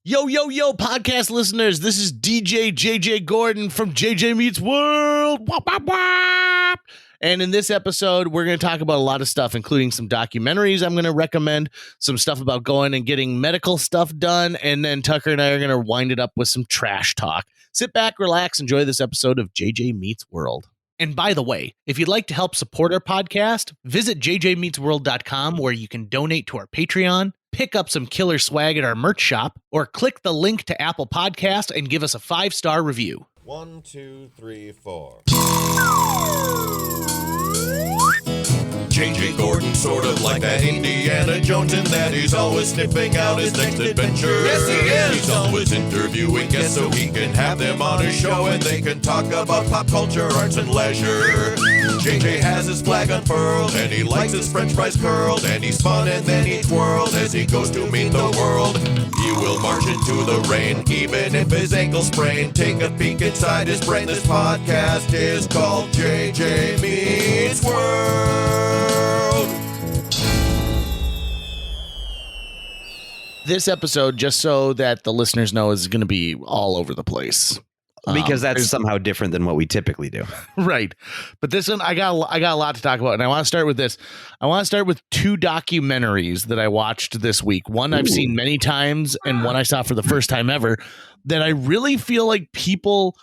Yo, yo, yo, podcast listeners, this is DJ JJ Gordon from JJ Meets World. Wop, wop, wop. And in this episode, we're going to talk about a lot of stuff, including some documentaries I'm going to recommend, some stuff about going and getting medical stuff done, and then Tucker and I are going to wind it up with some trash talk. Sit back, relax, enjoy this episode of JJ Meets World. And by the way, if you'd like to help support our podcast, visit jjmeetsworld.com where you can donate to our Patreon, pick up some killer swag at our merch shop, or click the link to Apple Podcast and give us a 5-star review. 1, 2, 3, 4. JJ Gordon, sort of like that Indiana Jones, in that he's always sniffing out his next adventure. Yes, he is. He's always interviewing guests so he can have them on his show and they can talk about pop culture, arts, and leisure. JJ has his flag unfurled and he likes his french fries curled, and he's fun and then he twirled as he goes to meet the world. He will march into the rain even if his ankle sprained. Take a peek inside his brain. This podcast is called JJ Meets World. This episode, just so that the listeners know, is going to be all over the place. Because that's somehow different than what we typically do. Right. But this one, I got a lot to talk about. And I want to start with this. I want to start with 2 documentaries that I watched this week. One I've seen many times and one I saw for the first time ever that I really feel like people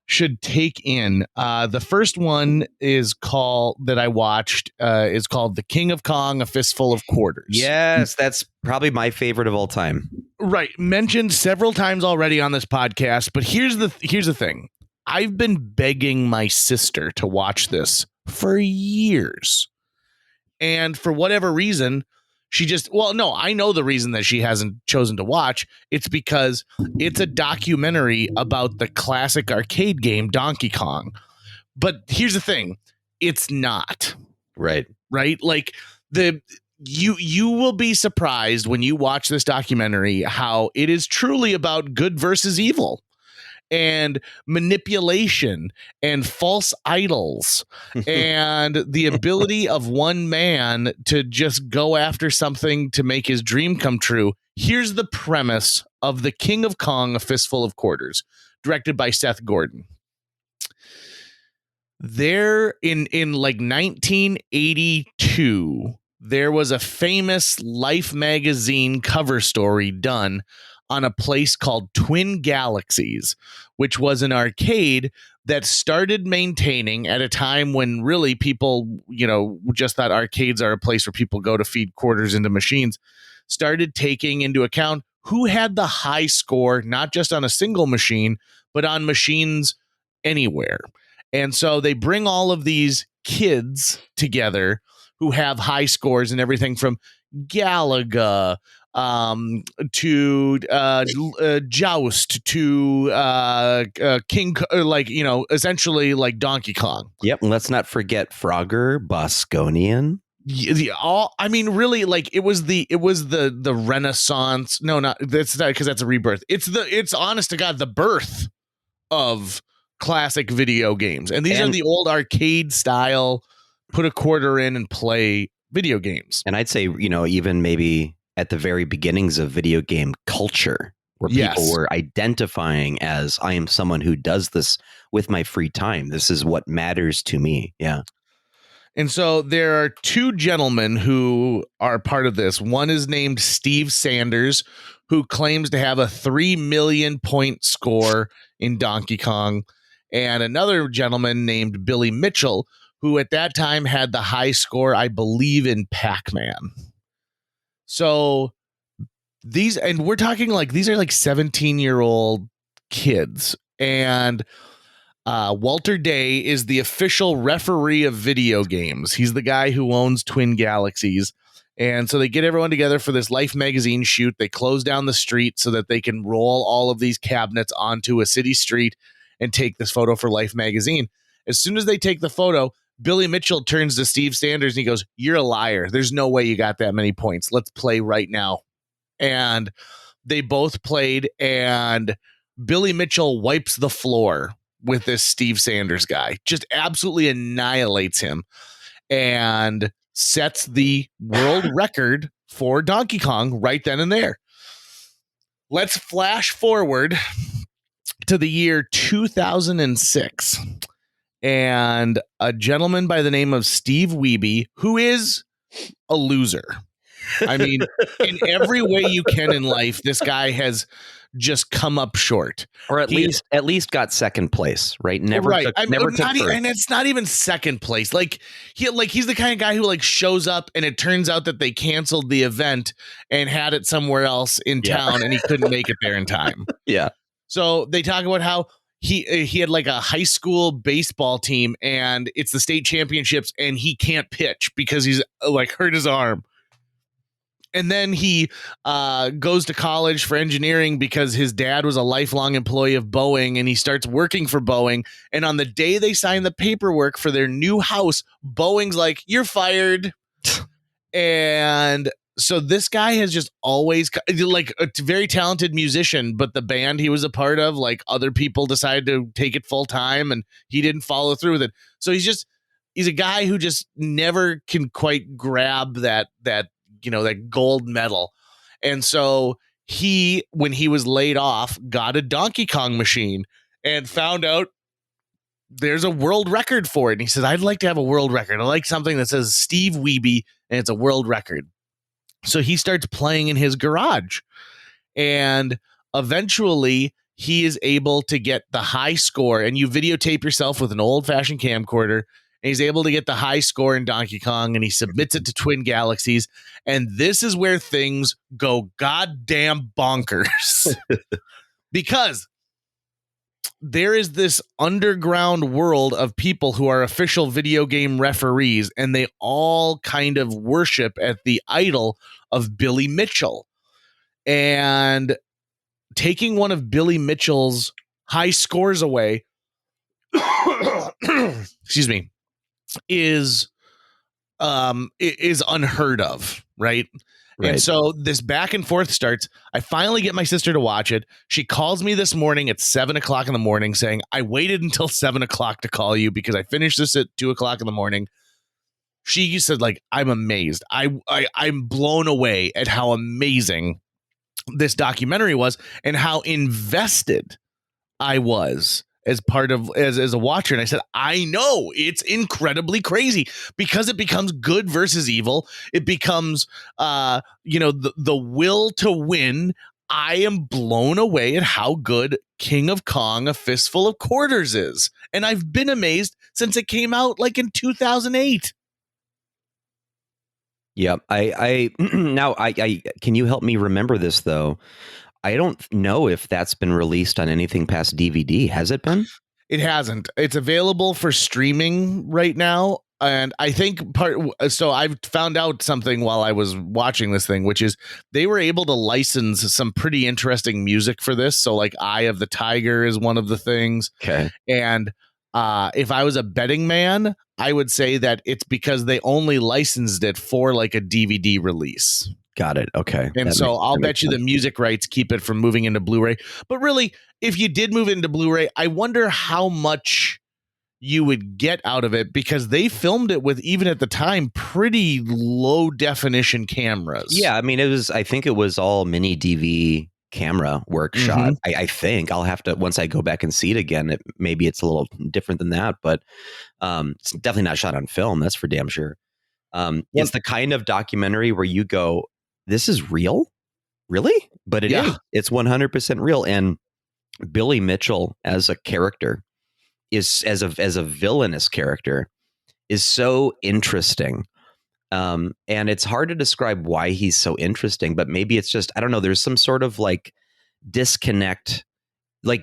should take in. The first one is called The King of Kong, A Fistful of Quarters. Yes, that's probably my favorite of all time. Right. Mentioned several times already on this podcast, but here's the thing. I've been begging my sister to watch this for years. And for whatever reason, I know the reason that she hasn't chosen to watch. It's because it's a documentary about the classic arcade game Donkey Kong. But here's the thing. It's not. Right. Right? Like you will be surprised when you watch this documentary how it is truly about good versus evil and manipulation and false idols and the ability of one man to just go after something to make his dream come true. Here's the premise of The King of Kong, A Fistful of Quarters, directed by Seth Gordon. There in like 1982, there was a famous Life magazine cover story done on a place called Twin Galaxies, which was an arcade that started maintaining at a time when really people, just thought arcades are a place where people go to feed quarters into machines, started taking into account who had the high score, not just on a single machine, but on machines anywhere. And so they bring all of these kids together who have high scores and everything from Galaga to Joust to King, essentially like Donkey Kong. Yep, and let's not forget Frogger, Bosconian. Really, like it was the Renaissance. No, that's not, because that's a rebirth. It's honest to God the birth of classic video games, and these are the old arcade style. Put a quarter in and play video games. And I'd say, even maybe at the very beginnings of video game culture, where people were identifying as, I am someone who does this with my free time. This is what matters to me. Yeah. And so there are 2 gentlemen who are part of this. One is named Steve Sanders, who claims to have a 3 million point score in Donkey Kong. And another gentleman named Billy Mitchell, who at that time had the high score, I believe, in Pac-Man. So we're talking like these are like 17-year-old kids. And Walter Day is the official referee of video games. He's the guy who owns Twin Galaxies. And so they get everyone together for this Life magazine shoot. They close down the street so that they can roll all of these cabinets onto a city street and take this photo for Life magazine. As soon as they take the photo, Billy Mitchell turns to Steve Sanders and he goes, "You're a liar. There's no way you got that many points. Let's play right now." And they both played, and Billy Mitchell wipes the floor with this Steve Sanders guy, just absolutely annihilates him and sets the world record for Donkey Kong right then and there. let's flash forward to the year 2006. And a gentleman by the name of Steve Wiebe, who is a loser. I mean, in every way you can in life, this guy has just come up short, or at least got second place, right? Never took first. And it's not even second place. He's the kind of guy who shows up and it turns out that they canceled the event and had it somewhere else in town, and he couldn't make it there in time. Yeah. So they talk about how he had a high school baseball team and it's the state championships and he can't pitch because he's hurt his arm. And then he goes to college for engineering because his dad was a lifelong employee of Boeing, and he starts working for Boeing. And on the day they sign the paperwork for their new house, Boeing's like, "You're fired." And so this guy has just always a very talented musician, but the band he was a part of, other people decided to take it full time and he didn't follow through with it. So he's a guy who just never can quite grab that gold medal. And so when he was laid off, got a Donkey Kong machine and found out there's a world record for it. And he says, "I'd like to have a world record. I like something that says Steve Wiebe and it's a world record." So he starts playing in his garage, and eventually he is able to get the high score, and you videotape yourself with an old fashioned camcorder. And he's able to get the high score in Donkey Kong, and he submits it to Twin Galaxies. And this is where things go goddamn bonkers. Because there is this underground world of people who are official video game referees, and they all kind of worship at the idol of Billy Mitchell. And taking one of Billy Mitchell's high scores away, excuse me, is unheard of, right? And so this back and forth starts. I finally get my sister to watch it. She calls me this morning at 7:00 in the morning saying, "I waited until 7:00 to call you because I finished this at 2:00 in the morning." She said, "I'm amazed. I'm blown away at how amazing this documentary was and how invested I was as part of as a watcher." And I said, "I know it's incredibly crazy because it becomes good versus evil. It becomes the will to win. I am blown away at how good King of Kong: A Fistful of Quarters is. And I've been amazed since it came out in 2008. Yeah. I can you help me remember this though? I don't know if that's been released on anything past DVD. Has it been? It hasn't. It's available for streaming right now. And I think so I've found out something while I was watching this thing, which is they were able to license some pretty interesting music for this. So Eye of the Tiger is one of the things. Okay. And if I was a betting man, I would say that it's because they only licensed it for a DVD release. Got it. Okay. And so I'll bet you the music rights keep it from moving into Blu-ray. But really, if you did move into Blu-ray, I wonder how much you would get out of it, because they filmed it with, even at the time, pretty low definition cameras. Yeah. I mean, I think it was all mini DV camera work shot. I think I'll have to, once I go back and see it again, maybe it's a little different than that, but it's definitely not shot on film. That's for damn sure. It's the kind of documentary where you go, this is real? Really? But it is. It's 100% real. And Billy Mitchell as a character is, as a villainous character, is so interesting. And it's hard to describe why he's so interesting, but maybe it's just, I don't know, there's some sort of disconnect.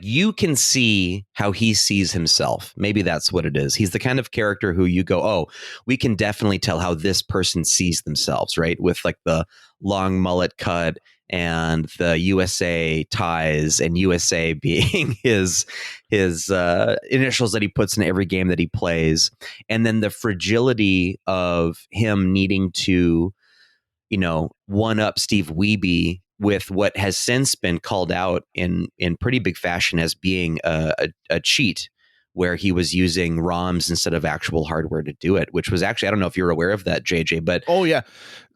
You can see how he sees himself. Maybe that's what it is. He's the kind of character who you go, oh, we can definitely tell how this person sees themselves, right? With the long mullet cut and the USA ties, and USA being his initials that he puts in every game that he plays. And then the fragility of him needing to, one up Steve Wiebe with what has since been called out in pretty big fashion as being a cheat where he was using ROMs instead of actual hardware to do it, which was actually, I don't know if you're aware of that, JJ, but oh yeah.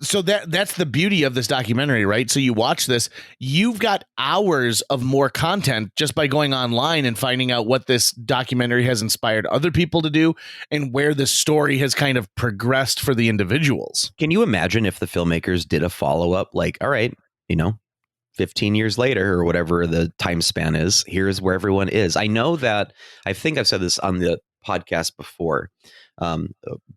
So that's the beauty of this documentary, right? So you watch this, you've got hours of more content just by going online and finding out what this documentary has inspired other people to do and where the story has kind of progressed for the individuals. Can you imagine if the filmmakers did a follow-up, like, all right, 15 years later or whatever the time span is, here's where everyone is. I know that, I think I've said this on the podcast before. A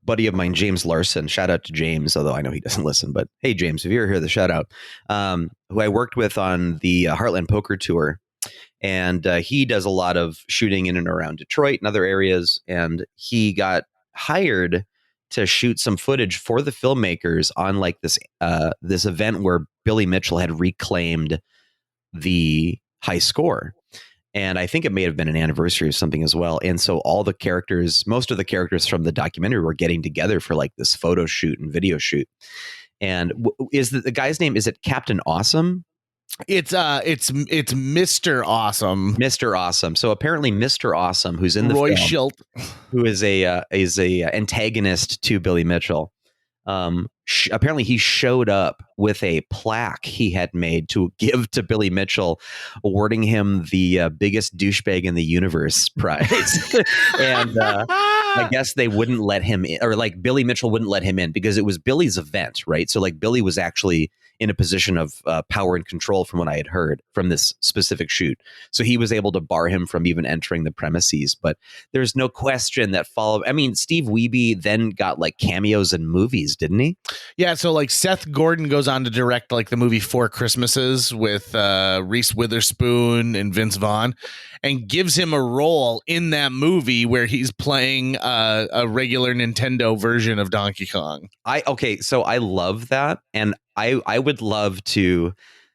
buddy of mine, James Larson, shout out to James, although I know he doesn't listen, but hey, James, if you're here, the shout out, who I worked with on the Heartland Poker Tour. And he does a lot of shooting in and around Detroit and other areas. And he got hired to shoot some footage for the filmmakers on like this event where Billy Mitchell had reclaimed the high score. And I think it may have been an anniversary or something as well. And so all the characters, most of the characters from the documentary were getting together for like this photo shoot and video shoot. And is the guy's name, is it Captain Awesome? It's Mr. Awesome. Mr. Awesome. So apparently Mr. Awesome, who's in the Roy film, Schilt, who is a antagonist to Billy Mitchell. Apparently he showed up with a plaque he had made to give to Billy Mitchell, awarding him the biggest douchebag in the universe prize. And I guess they wouldn't let him in, or like Billy Mitchell wouldn't let him in because it was Billy's event, right? So like Billy was actually in a position of power and control from what I had heard from this specific shoot. So he was able to bar him from even entering the premises. But there's no question that Steve Wiebe then got like cameos in movies, didn't he? Yeah. So like Seth Gordon goes on to direct like the movie Four Christmases with Reese Witherspoon and Vince Vaughn, and gives him a role in that movie where he's playing a regular Nintendo version of Donkey Kong. So I love that. And I would love to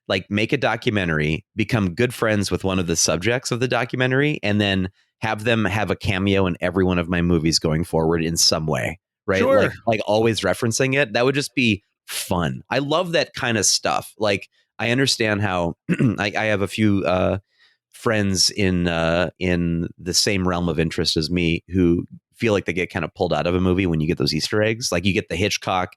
like make a documentary, become good friends with one of the subjects of the documentary, and then have them have a cameo in every one of my movies going forward in some way, right? Sure. Like always referencing it. That would just be fun. I love that kind of stuff. Like I understand how I have a few friends in the same realm of interest as me who feel like they get kind of pulled out of a movie when you get those Easter eggs. Like you get the Hitchcock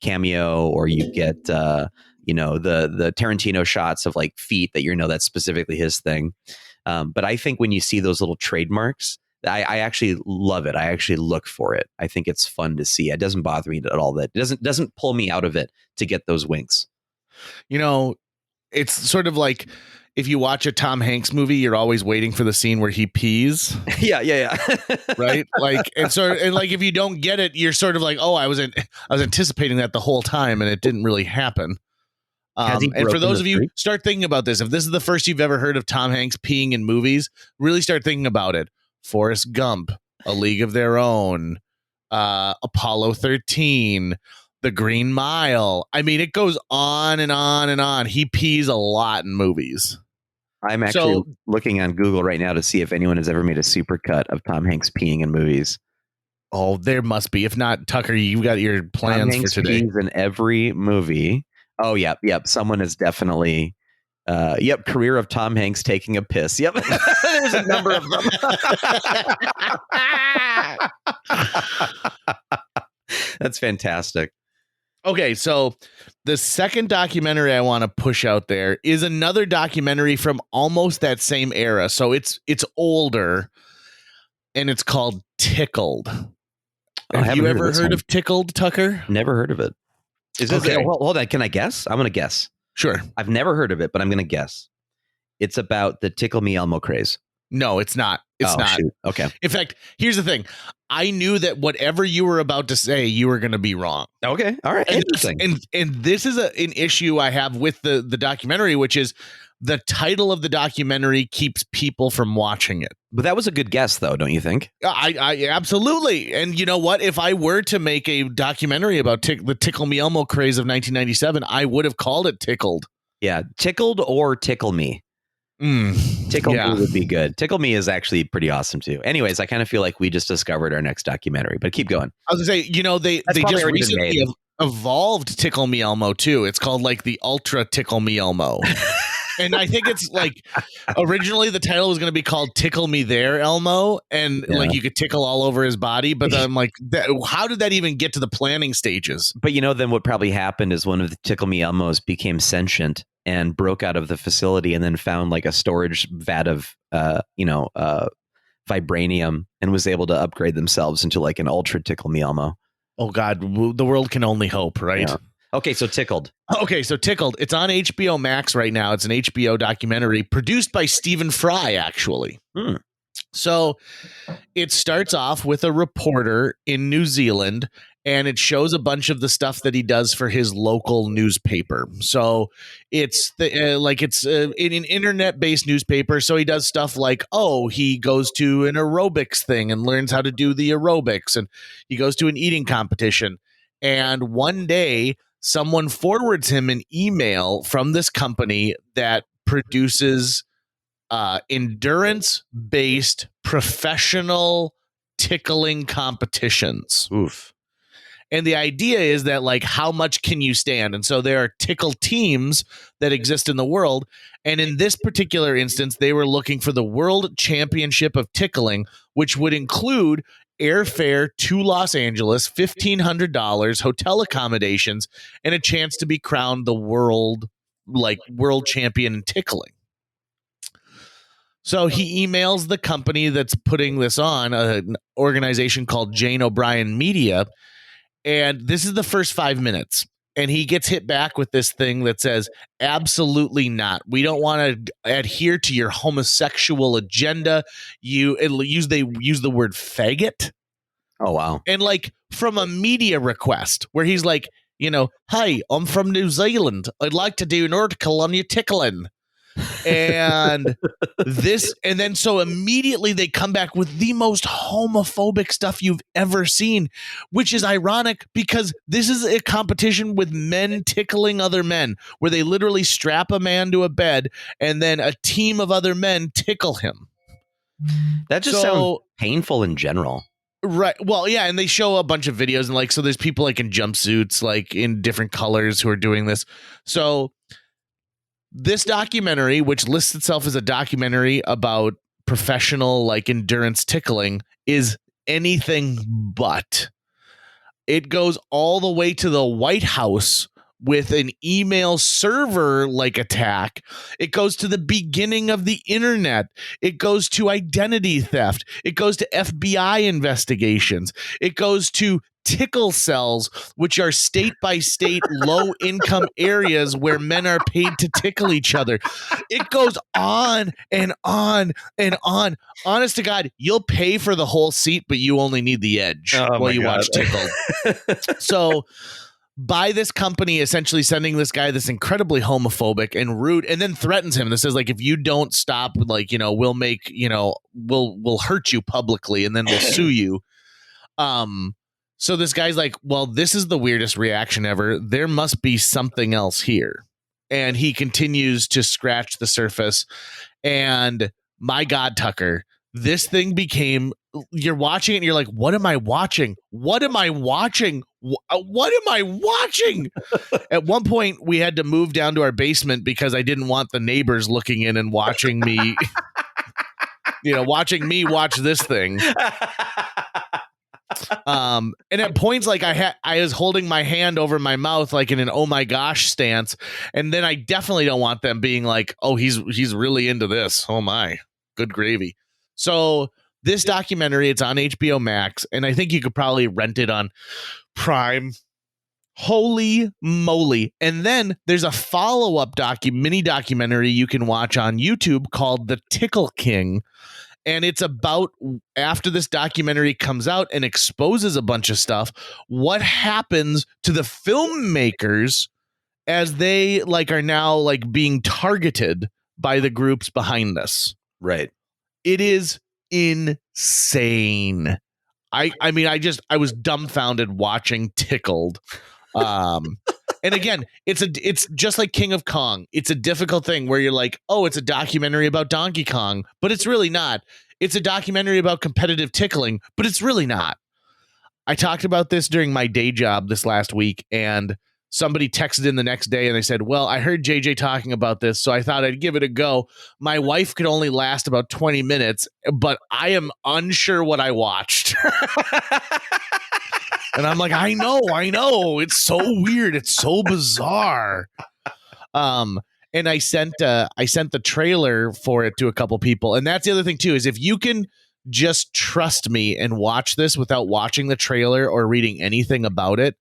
cameo, or you get the Tarantino shots of like feet that that's specifically his thing. But I think when you see those little trademarks, I actually love it. I actually look for it. I think it's fun to see. It doesn't bother me at all. That it doesn't pull me out of it to get those winks. It's sort of like if you watch a Tom Hanks movie, you're always waiting for the scene where he pees. Yeah. Right. Like, and like, if you don't get it, you're sort of like, oh, I was anticipating that the whole time and it didn't really happen. And for those of you, start thinking about this. If this is the first you've ever heard of Tom Hanks peeing in movies, really start thinking about it. Forrest Gump, A League of Their Own, Apollo 13, The Green Mile. I mean, it goes on and on and on. He pees a lot in movies. I'm actually looking on Google right now to see if anyone has ever made a supercut of Tom Hanks peeing in movies. Oh, there must be. If not, Tucker, you got your plans Tom Hanks for today. Pees in every movie. Oh, yep. Someone is definitely. Career of Tom Hanks taking a piss. Yep. There's a number of them. That's fantastic. Okay, so the second documentary I want to push out there is another documentary from almost that same era. So it's older, and it's called Tickled. Have you ever heard of Tickled, Tucker? Never heard of it. Hold on. Can I guess? I'm going to guess. Sure. I've never heard of it, but I'm going to guess. It's about the Tickle Me Elmo craze. No, it's not. It's not. Shoot. Okay. In fact, here's the thing. I knew that whatever you were about to say, you were going to be wrong. Okay. All right. Interesting. And this is an issue I have with the documentary, which is the title of the documentary keeps people from watching it. But that was a good guess, though, don't you think? I absolutely. And you know what? If I were to make a documentary about the Tickle Me Elmo craze of 1997, I would have called it Tickled. Yeah. Tickled or Tickle Me. Tickle Me would be good. Tickle Me is actually pretty awesome too. Anyways, I kind of feel like we just discovered our next documentary, but keep going. I was gonna say, they just recently evolved Tickle Me Elmo too. It's called like the Ultra Tickle Me Elmo. And I think it's like originally the title was going to be called Tickle Me There, Elmo. And like you could tickle all over his body. But I'm like, how did that even get to the planning stages? But then what probably happened is one of the Tickle Me Elmos became sentient and broke out of the facility and then found like a storage vat of, vibranium and was able to upgrade themselves into like an ultra Tickle Me Elmo. Oh, God, the world can only hope, right? Yeah. Okay, so Tickled. Tickled. It's on HBO Max right now. It's an HBO documentary produced by Stephen Fry, actually. So it starts off with a reporter in New Zealand, and it shows a bunch of the stuff that he does for his local newspaper. So it's an internet-based newspaper. So he does stuff like, he goes to an aerobics thing and learns how to do the aerobics, and he goes to an eating competition. And one day, someone forwards him an email from this company that produces endurance-based professional tickling competitions. Oof. And the idea is that, like, how much can you stand? And so there are tickle teams that exist in the world. And in this particular instance, they were looking for the World Championship of Tickling, which would include airfare to Los Angeles, $1,500, hotel accommodations, and a chance to be crowned the world champion in tickling. So he emails the company that's putting this on, an organization called Jane O'Brien Media, and this is the first 5 minutes. And he gets hit back with this thing that says, absolutely not. We don't want to adhere to your homosexual agenda. They use the word faggot. Oh, wow. And like from a media request where he's like, hi, I'm from New Zealand. I'd like to do an article on your tickling. And then so immediately they come back with the most homophobic stuff you've ever seen, which is ironic because this is a competition with men tickling other men, where they literally strap a man to a bed and then a team of other men tickle him. That just sounds painful in general. Right. Well, yeah. And they show a bunch of videos and so there's people like in jumpsuits, like in different colors who are doing this. So this documentary, which lists itself as a documentary about professional endurance tickling, is anything but. It goes all the way to the White House with an email server attack. It goes to the beginning of the internet. It goes to identity theft. It goes to FBI investigations. It goes to tickle cells, which are state by state low income areas where men are paid to tickle each other. It goes on and on and on. Honest to God, you'll pay for the whole seat, but you only need the edge while you watch Tickled. So by this company essentially sending this guy this incredibly homophobic and rude, and then threatens him. This says if you don't stop, we'll make, we'll hurt you publicly and then we'll sue you. So this guy's like, well, this is the weirdest reaction ever. There must be something else here. And he continues to scratch the surface. And my God, Tucker, this thing became, you're watching it and you're like, what am I watching? What am I watching? What am I watching? At one point, we had to move down to our basement because I didn't want the neighbors looking in and watching me, watching me watch this thing. And at points I was holding my hand over my mouth in an oh my gosh stance, and then I definitely don't want them being like, oh, he's really into this. Oh my, good gravy. So this documentary, it's on HBO Max, and I think you could probably rent it on Prime. Holy moly. And then there's a follow-up mini documentary you can watch on YouTube called The Tickle King. And it's about, after this documentary comes out and exposes a bunch of stuff, what happens to the filmmakers as they are now being targeted by the groups behind this. Right. It is insane. I was dumbfounded watching Tickled. And again, it's just like King of Kong. It's a difficult thing where you're like, oh, it's a documentary about Donkey Kong, but it's really not. It's a documentary about competitive tickling, but it's really not. I talked about this during my day job this last week, and somebody texted in the next day and they said, well, I heard JJ talking about this, so I thought I'd give it a go. My wife could only last about 20 minutes, but I am unsure what I watched. And I'm like, I know. It's so weird. It's so bizarre. And I sent the trailer for it to a couple people. And that's the other thing too, is if you can just trust me and watch this without watching the trailer or reading anything about it,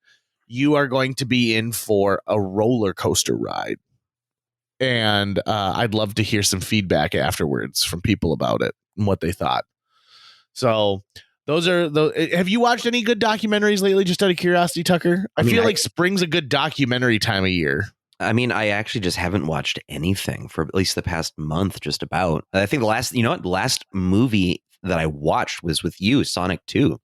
you are going to be in for a roller coaster ride. And I'd love to hear some feedback afterwards from people about it and what they thought. So those are the. Have you watched any good documentaries lately? Just out of curiosity, Tucker. I feel like spring's a good documentary time of year. I mean, I actually just haven't watched anything for at least the past month, just about. I think the last movie that I watched was with you, Sonic 2.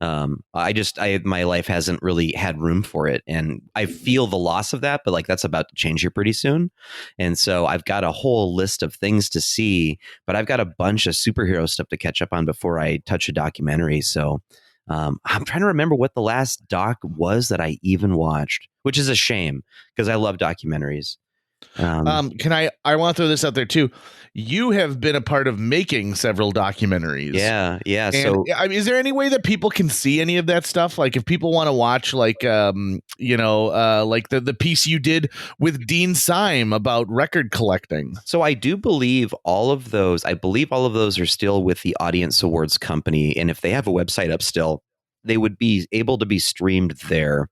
My life hasn't really had room for it, and I feel the loss of that, but like that's about to change here pretty soon. And so I've got a whole list of things to see, but I've got a bunch of superhero stuff to catch up on before I touch a documentary. So I'm trying to remember what the last doc was that I even watched, which is a shame because I love documentaries. I want to throw this out there too. You have been a part of making several documentaries. Yeah. And, so is there any way that people can see any of that stuff? Like if people want to watch like the piece you did with Dean Syme about record collecting. So I do believe all of those are still with the Audience Awards company. And if they have a website up still, they would be able to be streamed there.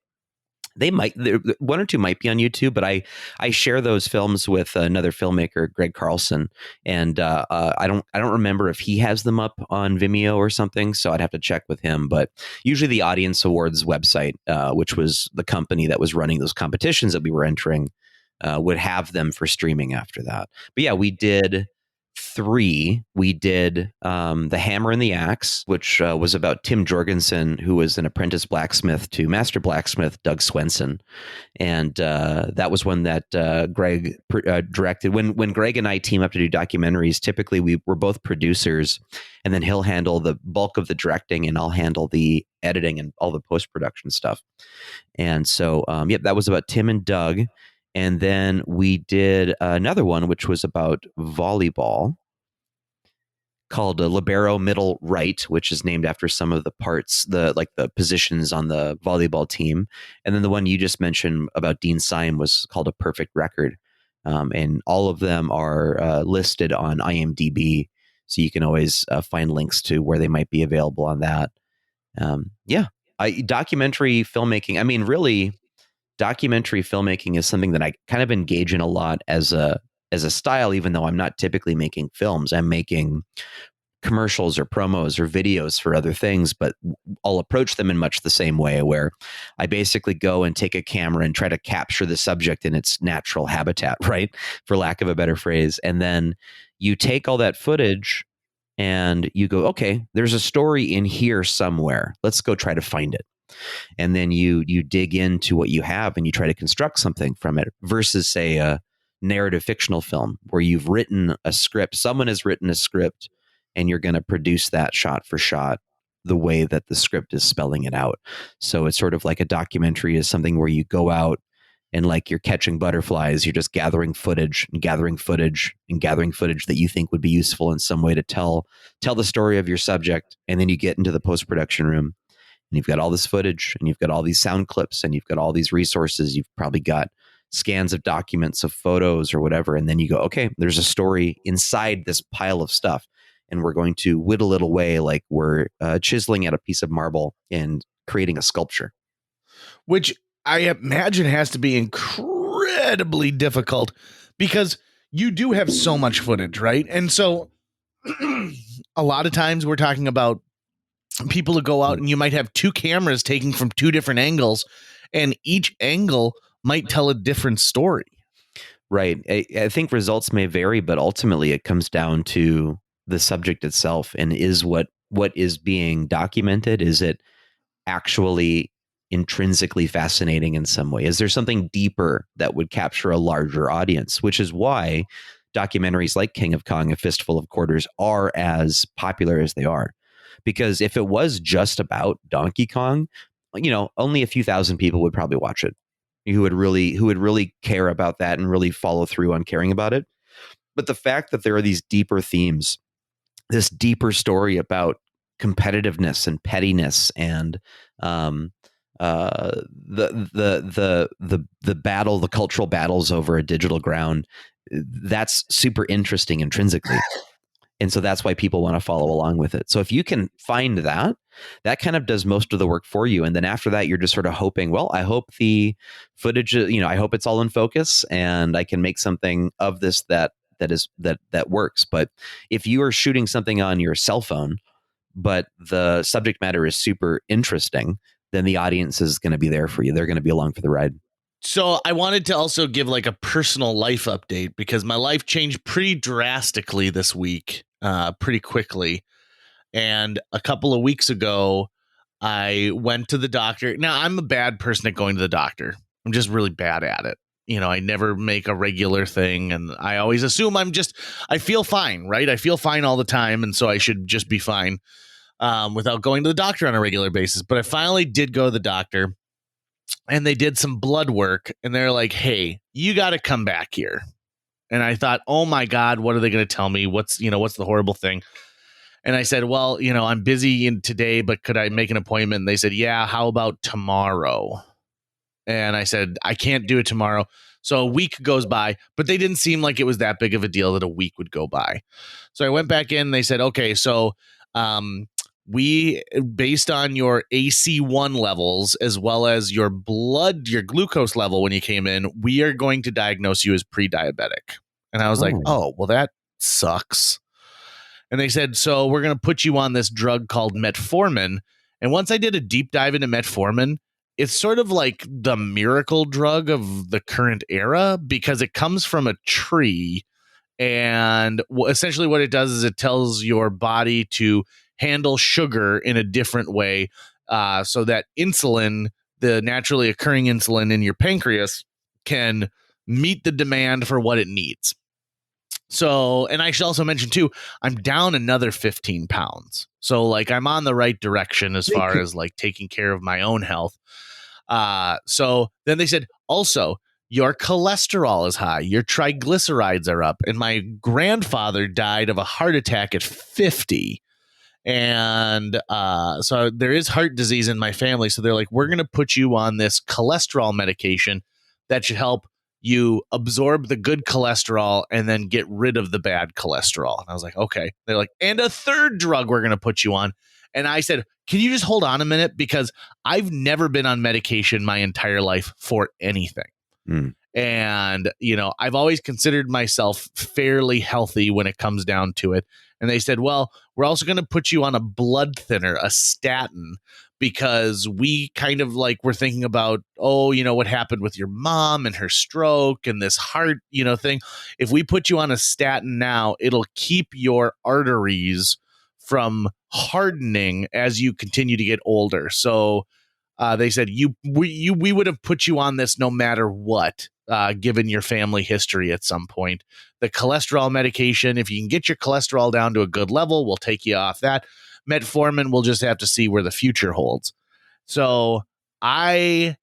They might, one or two might be on YouTube, but I share those films with another filmmaker, Greg Carlson, and I don't remember if he has them up on Vimeo or something, so I'd have to check with him. But usually the Audience Awards website, which was the company that was running those competitions that we were entering, would have them for streaming after that. But yeah, we did 3. We did The Hammer and the Axe, which was about Tim Jorgensen, who was an apprentice blacksmith to master blacksmith Doug Swenson. And that was one that Greg directed. When Greg and I team up to do documentaries, typically we're both producers, and then he'll handle the bulk of the directing and I'll handle the editing and all the post-production stuff. And so, that was about Tim and Doug. And then we did another one, which was about volleyball, called Libero Middle Right, which is named after some of the parts, the positions on the volleyball team. And then the one you just mentioned about Dean Syme was called A Perfect Record. And all of them are listed on IMDb, so you can always find links to where they might be available on that. Documentary filmmaking. I mean, really, documentary filmmaking is something that I kind of engage in a lot as a style, even though I'm not typically making films. I'm making commercials or promos or videos for other things, but I'll approach them in much the same way, where I basically go and take a camera and try to capture the subject in its natural habitat, right? For lack of a better phrase. And then you take all that footage and you go, okay, there's a story in here somewhere. Let's go try to find it. And then you dig into what you have and you try to construct something from it, versus say a narrative fictional film where you've written a script. Someone has written a script and you're going to produce that shot for shot the way that the script is spelling it out. So it's sort of like a documentary is something where you go out and like you're catching butterflies, you're just gathering footage and gathering footage and gathering footage that you think would be useful in some way to tell the story of your subject. And then you get into the post-production room. And you've got all this footage and you've got all these sound clips and you've got all these resources. You've probably got scans of documents of photos or whatever. And then you go, okay, there's a story inside this pile of stuff. And we're going to whittle it away like we're chiseling at a piece of marble and creating a sculpture. Which I imagine has to be incredibly difficult because you do have so much footage, right? And so a lot of times we're talking about people to go out and you might have 2 cameras taking from 2 different angles, and each angle might tell a different story. Right. I think results may vary, but ultimately it comes down to the subject itself. And is what is being documented, is it actually intrinsically fascinating in some way? Is there something deeper that would capture a larger audience? Which is why documentaries like King of Kong, A Fistful of Quarters are as popular as they are. Because if it was just about Donkey Kong, only a few thousand people would probably watch it. who would really care about that and really follow through on caring about it. But the fact that there are these deeper themes, this deeper story about competitiveness and pettiness and the battle, the cultural battles over a digital ground, that's super interesting intrinsically. And so that's why people want to follow along with it. So if you can find that, that kind of does most of the work for you. And then after that, you're just sort of hoping, well, I hope the footage, I hope it's all in focus and I can make something of this that works. But if you are shooting something on your cell phone, but the subject matter is super interesting, then the audience is going to be there for you. They're going to be along for the ride. So I wanted to also give like a personal life update because my life changed pretty drastically this week, pretty quickly. And a couple of weeks ago, I went to the doctor. Now, I'm a bad person at going to the doctor. I'm just really bad at it. I never make a regular thing. And I always assume I feel fine, right? I feel fine all the time. And so I should just be fine without going to the doctor on a regular basis. But I finally did go to the doctor. And they did some blood work and they're like, hey, you got to come back here. And I thought, oh, my God, what are they going to tell me? What's the horrible thing? And I said, well, I'm busy today, but could I make an appointment? And they said, yeah, how about tomorrow? And I said, I can't do it tomorrow. So a week goes by, but they didn't seem like it was that big of a deal that a week would go by. So I went back in and they said, okay, so we, based on your AC1 levels, as well as your glucose level when you came in, we are going to diagnose you as pre-diabetic. And I was like, oh, well, that sucks. And they said, so we're going to put you on this drug called metformin. And once I did a deep dive into metformin, it's sort of like the miracle drug of the current era because it comes from a tree. And essentially what it does is it tells your body to handle sugar in a different way so that insulin, the naturally occurring insulin in your pancreas, can meet the demand for what it needs. So, and I should also mention too, I'm down another 15 pounds. So like I'm on the right direction as far as like taking care of my own health. So then they said, also, your cholesterol is high. Your triglycerides are up. And my grandfather died of a heart attack at 50. And so there is heart disease in my family. So they're like, we're going to put you on this cholesterol medication that should help you absorb the good cholesterol and then get rid of the bad cholesterol. And I was like, okay. They're like, and a third drug we're going to put you on. And I said, can you just hold on a minute? Because I've never been on medication my entire life for anything. And, I've always considered myself fairly healthy when it comes down to it. And they said, well, we're also going to put you on a blood thinner, a statin, because we kind of like we're thinking about, what happened with your mom and her stroke and this heart, thing. If we put you on a statin now, it'll keep your arteries from hardening as you continue to get older. So they said we would have put you on this no matter what, given your family history at some point. The cholesterol medication, if you can get your cholesterol down to a good level, we'll take you off that. Metformin, we'll just have to see where the future holds. So I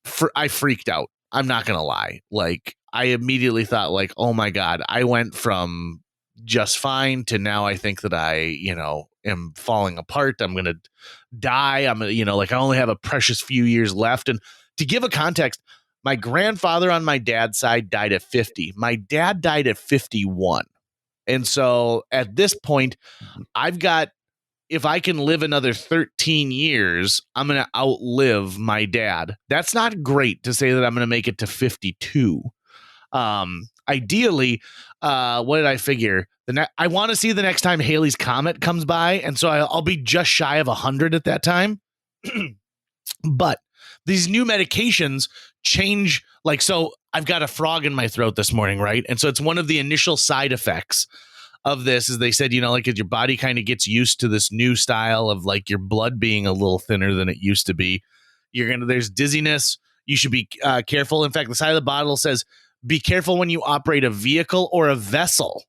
freaked out. I'm not going to lie. Like I immediately thought like, oh my God, I went from just fine to now I think that I, am falling apart. I'm going to die. I'm I only have a precious few years left. And to give a context, my grandfather on my dad's side died at 50. My dad died at 51. And so at this point, I've got, if I can live another 13 years, I'm going to outlive my dad. That's not great to say that I'm going to make it to 52. Ideally, what did I figure? I want to see the next time Halley's Comet comes by. And so I'll be just shy of 100 at that time. But these new medications change. So I've got a frog in my throat this morning, right? And so it's one of the initial side effects of this is they said, as your body kind of gets used to this new style of like your blood being a little thinner than it used to be. There's dizziness. You should be careful. In fact, the side of the bottle says, be careful when you operate a vehicle or a vessel.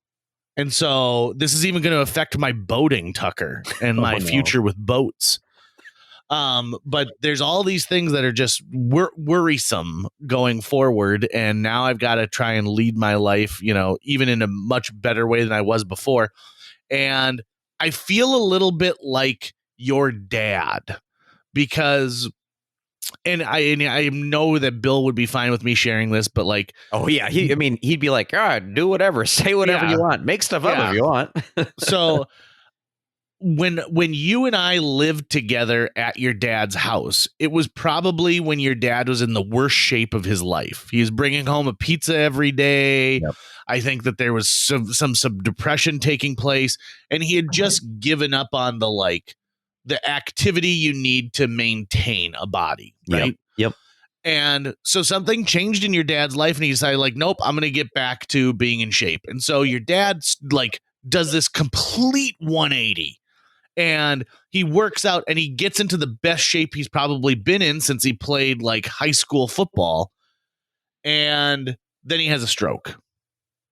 And so this is even going to affect my boating, Tucker, and my future with boats. But there's all these things that are just worrisome going forward. And now I've got to try and lead my life, even in a much better way than I was before. And I feel a little bit like your dad because, and I know that Bill would be fine with me sharing this, but like, oh yeah, he'd be like, do whatever, say whatever you want, make stuff up if you want. So when you and I lived together at your dad's house, it was probably when your dad was in the worst shape of his life. He was bringing home a pizza every day. Yep. I think that there was some depression taking place, and he had just given up on the activity you need to maintain a body, right? Yep. And so something changed in your dad's life, and he decided, like, nope, I'm going to get back to being in shape. And so your dad like does this complete 180. And he works out and he gets into the best shape he's probably been in since he played like high school football. And then he has a stroke.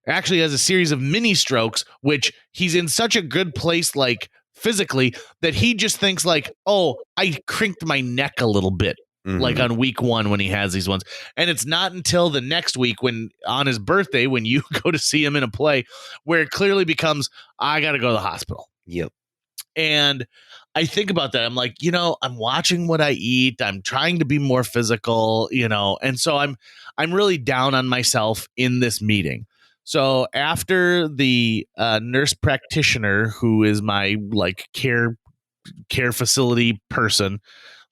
Actually has a series of mini strokes, which he's in such a good place, like physically, that he just thinks like, oh, I crinked my neck a little bit. Like on week 1 when he has these ones. And it's not until the next week when on his birthday, when you go to see him in a play, where it clearly becomes, I got to go to the hospital. Yep. And I think about that. I'm like, I'm watching what I eat. I'm trying to be more physical, and so I'm really down on myself in this meeting. So after the nurse practitioner, who is my like care facility person,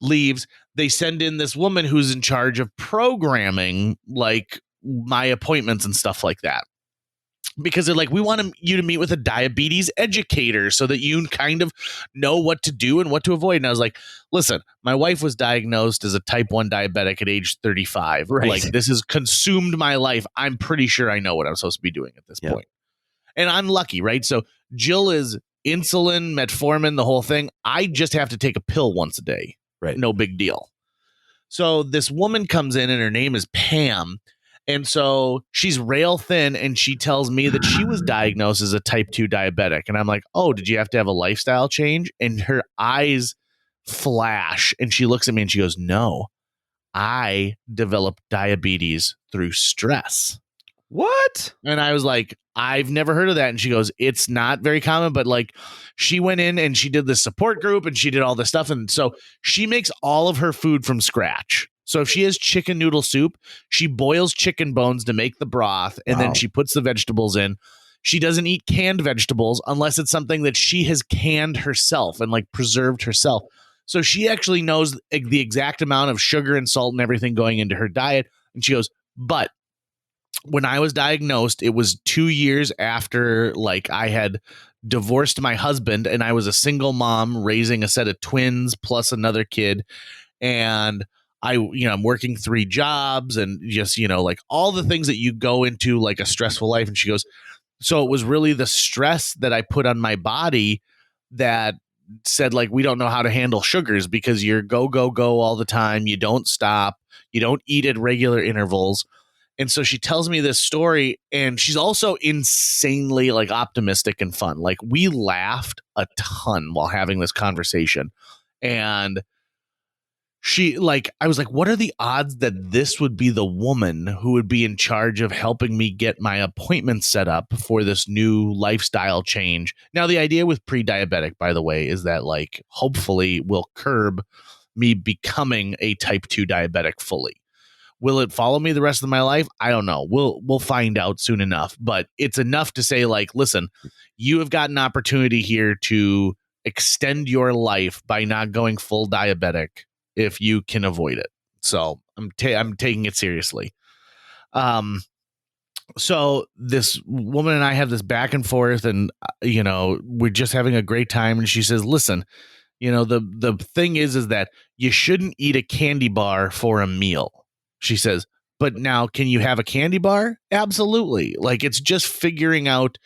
leaves, they send in this woman who's in charge of programming like my appointments and stuff like that. Because they're like, we want you to meet with a diabetes educator so that you kind of know what to do and what to avoid. And I was like, listen, my wife was diagnosed as a type 1 diabetic at age 35. Right. Like, this has consumed my life. I'm pretty sure I know what I'm supposed to be doing at this point. And I'm lucky, right? So Jill is insulin, metformin, the whole thing. I just have to take a pill once a day. Right. No big deal. So this woman comes in and her name is Pam. And so she's rail thin, and she tells me that she was diagnosed as a type 2 diabetic. And I'm like, oh, did you have to have a lifestyle change? And her eyes flash, and she looks at me and she goes, no, I developed diabetes through stress. What? And I was like, I've never heard of that. And she goes, it's not very common, but like she went in and she did this support group and she did all this stuff. And so she makes all of her food from scratch. So if she has chicken noodle soup, she boils chicken bones to make the broth, and then she puts the vegetables in. She doesn't eat canned vegetables unless it's something that she has canned herself and like preserved herself. So she actually knows the exact amount of sugar and salt and everything going into her diet. And she goes, but when I was diagnosed, it was 2 years after like I had divorced my husband, and I was a single mom raising a set of twins plus another kid. And I'm working 3 jobs and just, like all the things that you go into like a stressful life. And she goes, so it was really the stress that I put on my body that said, like, we don't know how to handle sugars because you're go all the time. You don't stop. You don't eat at regular intervals. And so she tells me this story, and she's also insanely like optimistic and fun. Like, we laughed a ton while having this conversation. And I was like, what are the odds that this would be the woman who would be in charge of helping me get my appointment set up for this new lifestyle change? Now, the idea with pre-diabetic, by the way, is that like, hopefully will curb me becoming a type 2 diabetic fully. Will it follow me the rest of my life? I don't know. We'll find out soon enough, but it's enough to say like, listen, you have got an opportunity here to extend your life by not going full diabetic if you can avoid it. So I'm taking it seriously. So this woman and I have this back and forth, and we're just having a great time. And she says, listen, the thing is that you shouldn't eat a candy bar for a meal. She says, but now can you have a candy bar? Absolutely. Like, it's just figuring out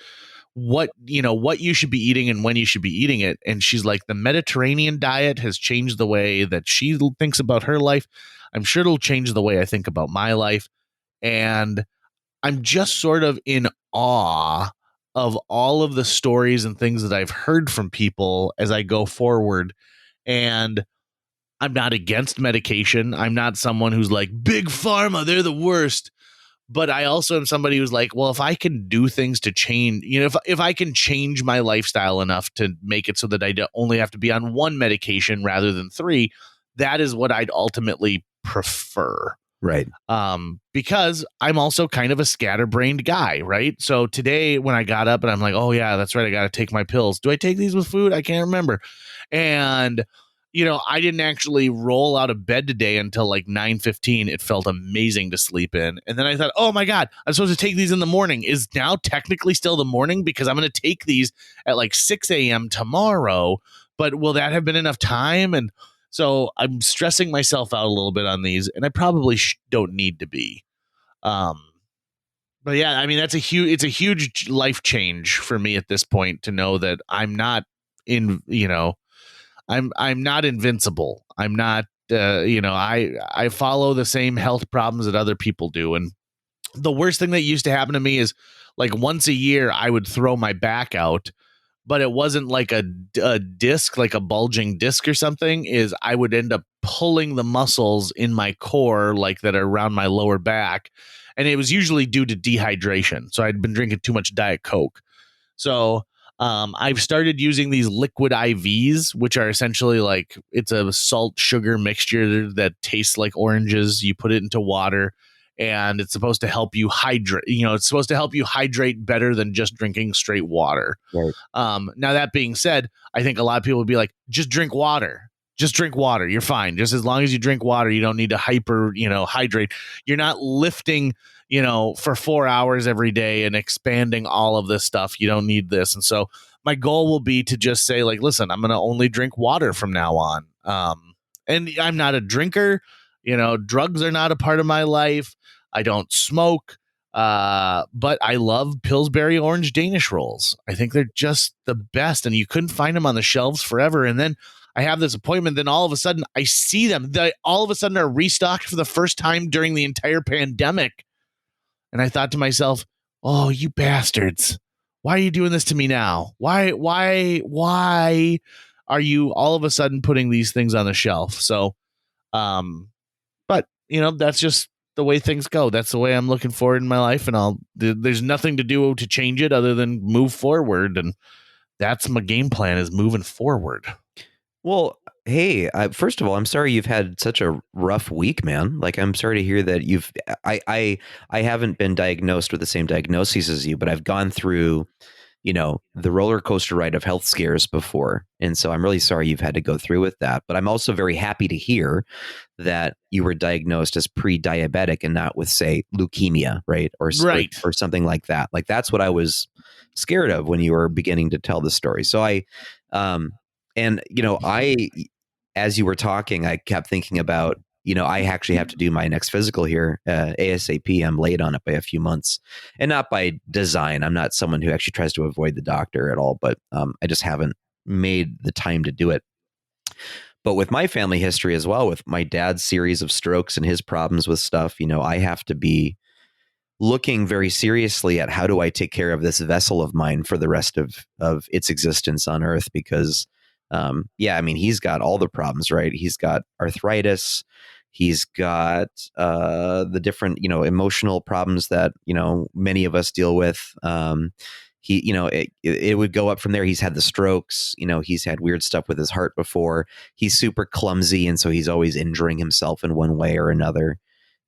what you should be eating and when you should be eating it. And she's like, the Mediterranean diet has changed the way that she thinks about her life. I'm sure it'll change the way I think about my life. And I'm just sort of in awe of all of the stories and things that I've heard from people as I go forward. And I'm not against medication. I'm not someone who's like, big pharma, they're the worst. But I also am somebody who's like, well, if I can do things to change, if I can change my lifestyle enough to make it so that I only have to be on one medication rather than 3, that is what I'd ultimately prefer. Right. Because I'm also kind of a scatterbrained guy, right? So today when I got up and I'm like, oh yeah, that's right, I got to take my pills. Do I take these with food? I can't remember. And I didn't actually roll out of bed today until like 9:15. It felt amazing to sleep in. And then I thought, oh my God, I'm supposed to take these in the morning. Is now technically still the morning because I'm going to take these at like 6 a.m. tomorrow. But will that have been enough time? And so I'm stressing myself out a little bit on these, and I probably don't need to be. But yeah, I mean, it's a huge life change for me at this point to know that I'm not I'm not invincible. I'm not, I follow the same health problems that other people do. And the worst thing that used to happen to me is like once a year I would throw my back out, but it wasn't like a disc, like a bulging disc or something. Is I would end up pulling the muscles in my core, like that are around my lower back. And it was usually due to dehydration. So I'd been drinking too much Diet Coke. So I've started using these liquid IVs, which are essentially like it's a salt sugar mixture that tastes like oranges. You put it into water and it's supposed to help you hydrate. It's supposed to help you hydrate better than just drinking straight water. Right. Now, that being said, I think a lot of people would be like, just drink water. Just drink water. You're fine. Just as long as you drink water, you don't need to hydrate. You're not lifting for 4 hours every day and expanding all of this stuff. You don't need this. And so my goal will be to just say like, listen, I'm going to only drink water from now on. And I'm not a drinker, drugs are not a part of my life. I don't smoke, but I love Pillsbury orange Danish rolls. I think they're just the best. And you couldn't find them on the shelves forever. And then I have this appointment. Then all of a sudden I see them. They all of a sudden are restocked for the first time during the entire pandemic. And I thought to myself, oh, you bastards. Why are you doing this to me now? Why are you all of a sudden putting these things on the shelf? So, but that's just the way things go. That's the way I'm looking forward in my life. And there's nothing to do to change it other than move forward. And that's my game plan, is moving forward. Well, hey, first of all, I'm sorry you've had such a rough week, man. Like, I'm sorry to hear that I haven't been diagnosed with the same diagnoses as you, but I've gone through, the roller coaster ride of health scares before. And so I'm really sorry you've had to go through with that. But I'm also very happy to hear that you were diagnosed as pre-diabetic and not with, say, leukemia, right? Or something like that. Like, that's what I was scared of when you were beginning to tell the story. So as you were talking, I kept thinking about, I actually have to do my next physical here, ASAP. I'm late on it by a few months, and not by design. I'm not someone who actually tries to avoid the doctor at all, but I just haven't made the time to do it. But with my family history as well, with my dad's series of strokes and his problems with stuff, I have to be looking very seriously at how do I take care of this vessel of mine for the rest of its existence on Earth, because he's got all the problems, right? He's got arthritis. He's got the different, emotional problems that, many of us deal with. It would go up from there. He's had the strokes, he's had weird stuff with his heart before. He's super clumsy. And so he's always injuring himself in one way or another.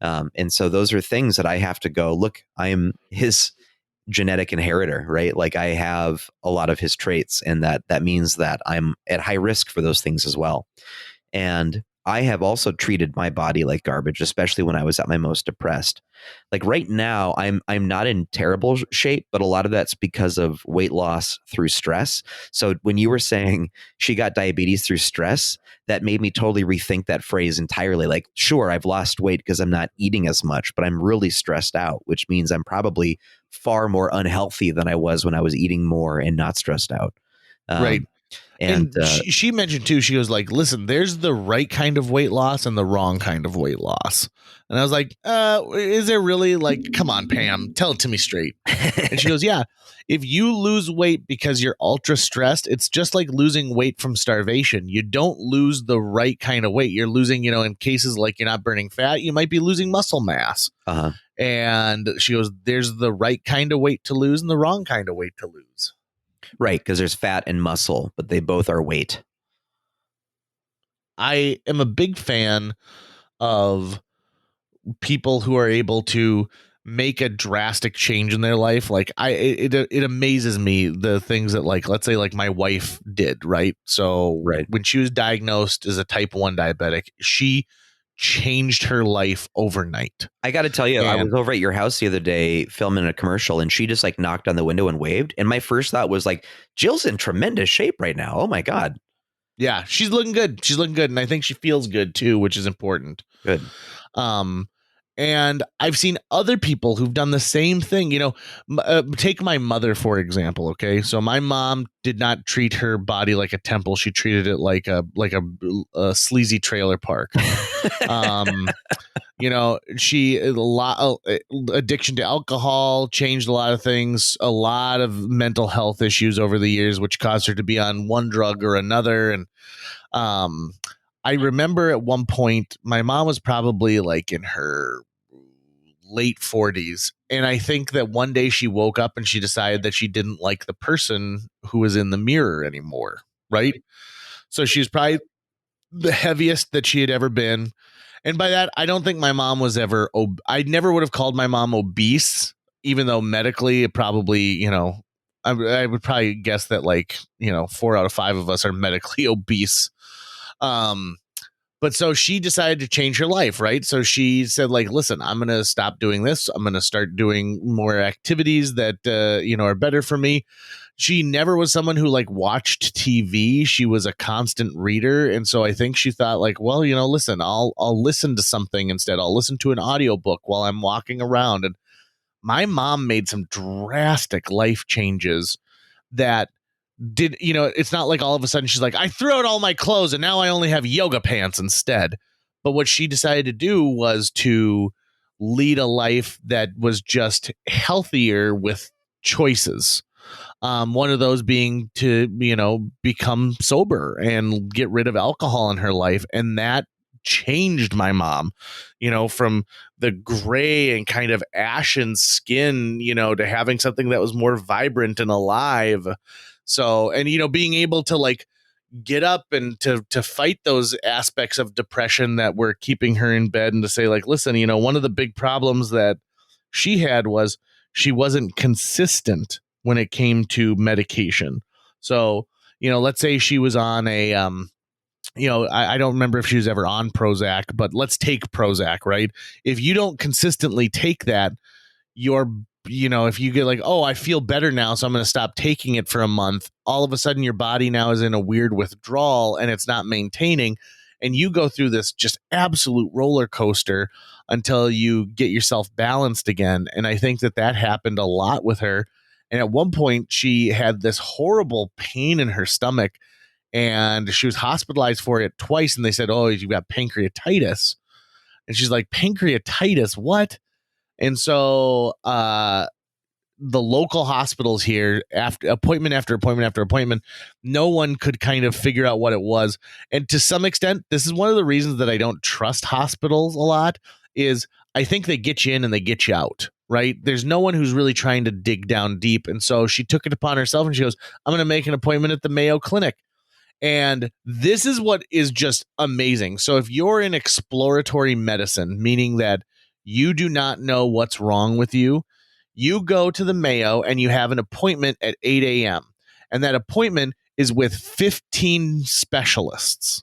And so those are things that I have to go, look, I am his genetic inheritor, right? Like, I have a lot of his traits, and that means that I'm at high risk for those things as well. And I have also treated my body like garbage, especially when I was at my most depressed. Like right now, I'm not in terrible shape, but a lot of that's because of weight loss through stress. So when you were saying she got diabetes through stress, that made me totally rethink that phrase entirely. Like, sure, I've lost weight because I'm not eating as much, but I'm really stressed out, which means I'm probably far more unhealthy than I was when I was eating more and not stressed out. Right. And she mentioned too, she was like, listen, there's the right kind of weight loss and the wrong kind of weight loss. And I was like, is there really? Like, come on, Pam, tell it to me straight. And she goes, yeah, if you lose weight because you're ultra stressed, it's just like losing weight from starvation. You don't lose the right kind of weight. You're losing, in cases like you're not burning fat, you might be losing muscle mass. uh-huh. And she goes, there's the right kind of weight to lose and the wrong kind of weight to lose. Right, because there's fat and muscle, but they both are weight. I am a big fan of people who are able to make a drastic change in their life. Like it amazes me the things that, like, let's say like my wife did, right? So when she was diagnosed as a type 1 diabetic, she changed her life overnight. I got to tell you, I was over at your house the other day filming a commercial, and she just like knocked on the window and waved. And my first thought was like, Jill's in tremendous shape right now. Oh my God. Yeah, she's looking good. She's looking good. And I think she feels good too, which is important. Good. And I've seen other people who've done the same thing. Take my mother, for example. Okay. So my mom did not treat her body like a temple. She treated it like a sleazy trailer park. She addiction to alcohol changed a lot of things, a lot of mental health issues over the years, which caused her to be on one drug or another. And I remember at one point, my mom was probably like in her late 40s. And I think that one day she woke up and she decided that she didn't like the person who was in the mirror anymore. Right. So she was probably the heaviest that she had ever been. And by that, I don't think my mom was ever, I never would have called my mom obese, even though medically it probably, I would probably guess that 4 out of 5 of us are medically obese. But so she decided to change her life, right? So she said, listen, I'm going to stop doing this. I'm going to start doing more activities that, are better for me. She never was someone who watched TV. She was a constant reader. And so I think she thought listen, I'll listen to something instead. I'll listen to an audiobook while I'm walking around. And my mom made some drastic life changes that it's not like all of a sudden she's like, I threw out all my clothes and now I only have yoga pants instead. But what she decided to do was to lead a life that was just healthier with choices. One of those being to, become sober and get rid of alcohol in her life. And that changed my mom, from the gray and kind of ashen skin, to having something that was more vibrant and alive. So, and, being able to get up and to fight those aspects of depression that were keeping her in bed, and to say listen, one of the big problems that she had was she wasn't consistent when it came to medication. So, let's say she was on a, I don't remember if she was ever on Prozac, but let's take Prozac, right? If you don't consistently take that, if you get I feel better now, so I'm going to stop taking it for a month, all of a sudden your body now is in a weird withdrawal and it's not maintaining. And you go through this just absolute roller coaster until you get yourself balanced again. And I think that happened a lot with her. And at one point she had this horrible pain in her stomach and she was hospitalized for it twice. And they said, oh, you've got pancreatitis. And she's like, pancreatitis, what? And so the local hospitals here, after appointment after appointment after appointment, no one could kind of figure out what it was. And to some extent, this is one of the reasons that I don't trust hospitals a lot, is I think they get you in and they get you out, right? There's no one who's really trying to dig down deep. And so she took it upon herself and she goes, I'm going to make an appointment at the Mayo Clinic. And this is what is just amazing. So if you're in exploratory medicine, meaning that you do not know what's wrong with you, you go to the Mayo and you have an appointment at 8 a.m. And that appointment is with 15 specialists.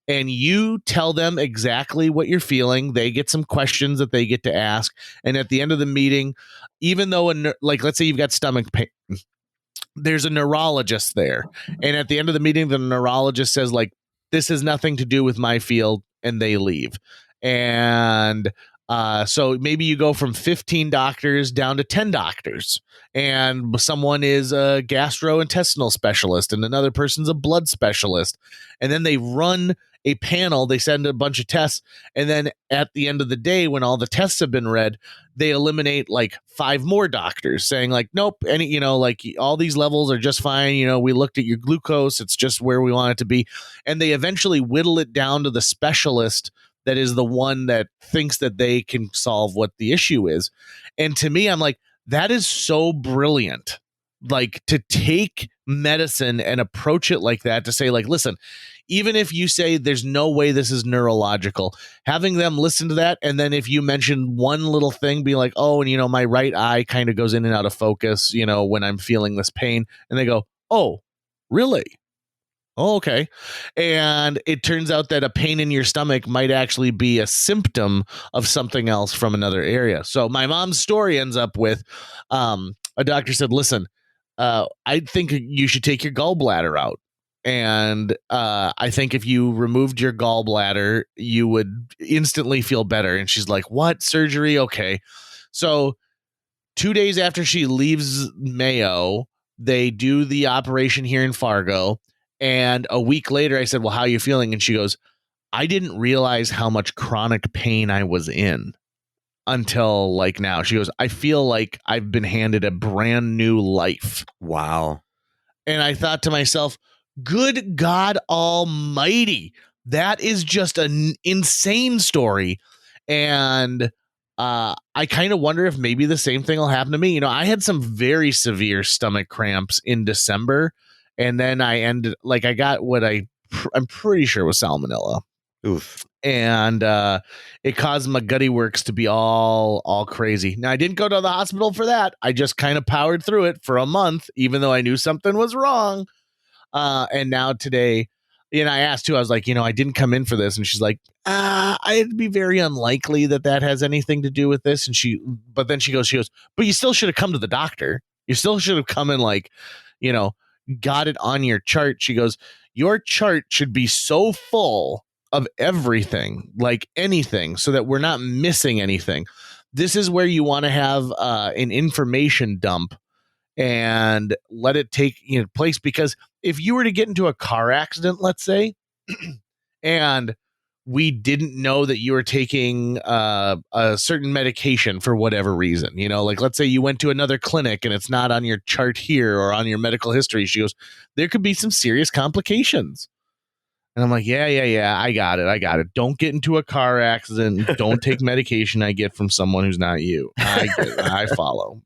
And you tell them exactly what you're feeling. They get some questions that they get to ask. And at the end of the meeting, even though, let's say you've got stomach pain, there's a neurologist there. And at the end of the meeting, the neurologist says, this has nothing to do with my field. And they leave. And So maybe you go from 15 doctors down to 10 doctors, and someone is a gastrointestinal specialist and another person's a blood specialist. And then they run a panel, they send a bunch of tests. And then at the end of the day, when all the tests have been read, they eliminate like 5 more doctors saying like, nope, like all these levels are just fine. We looked at your glucose. It's just where we want it to be. And they eventually whittle it down to the specialist that is the one that thinks that they can solve what the issue is. And to me, I'm like, that is so brilliant. Like, to take medicine and approach it like that, to say like, listen, even if you say there's no way this is neurological, having them listen to that. And then if you mention one little thing, be like, oh, and my right eye kind of goes in and out of focus, when I'm feeling this pain. And they go, oh, really? Oh, okay. And it turns out that a pain in your stomach might actually be a symptom of something else from another area. So my mom's story ends up with a doctor said, listen, I think you should take your gallbladder out. And I think if you removed your gallbladder, you would instantly feel better. And she's like, what? Surgery? Okay. So 2 days after she leaves Mayo, they do the operation here in Fargo. And a week later, I said, well, how are you feeling? And she goes, I didn't realize how much chronic pain I was in until like now. She goes, I feel like I've been handed a brand new life. Wow. And I thought to myself, good God almighty. That is just an insane story. And I kind of wonder if maybe the same thing will happen to me. I had some very severe stomach cramps in December. And then I got what I'm pretty sure was salmonella. Oof. And it caused my gutty works to be all crazy. Now, I didn't go to the hospital for that. I just kind of powered through it for a month, even though I knew something was wrong. And now today, I asked too, I was like, I didn't come in for this. And she's like, it'd be very unlikely that has anything to do with this. And but then she goes, but you still should have come to the doctor. You still should have come and got it on your chart. She goes, your chart should be so full of everything, like anything, so that we're not missing anything. This is where you want to have an information dump and let it take place. Because if you were to get into a car accident, let's say, and we didn't know that you were taking a certain medication for whatever reason, like let's say you went to another clinic and it's not on your chart here or on your medical history. She goes, there could be some serious complications. And I'm like, yeah, I got it. Don't get into a car accident. Don't take medication I get from someone who's not you. I get it. I follow.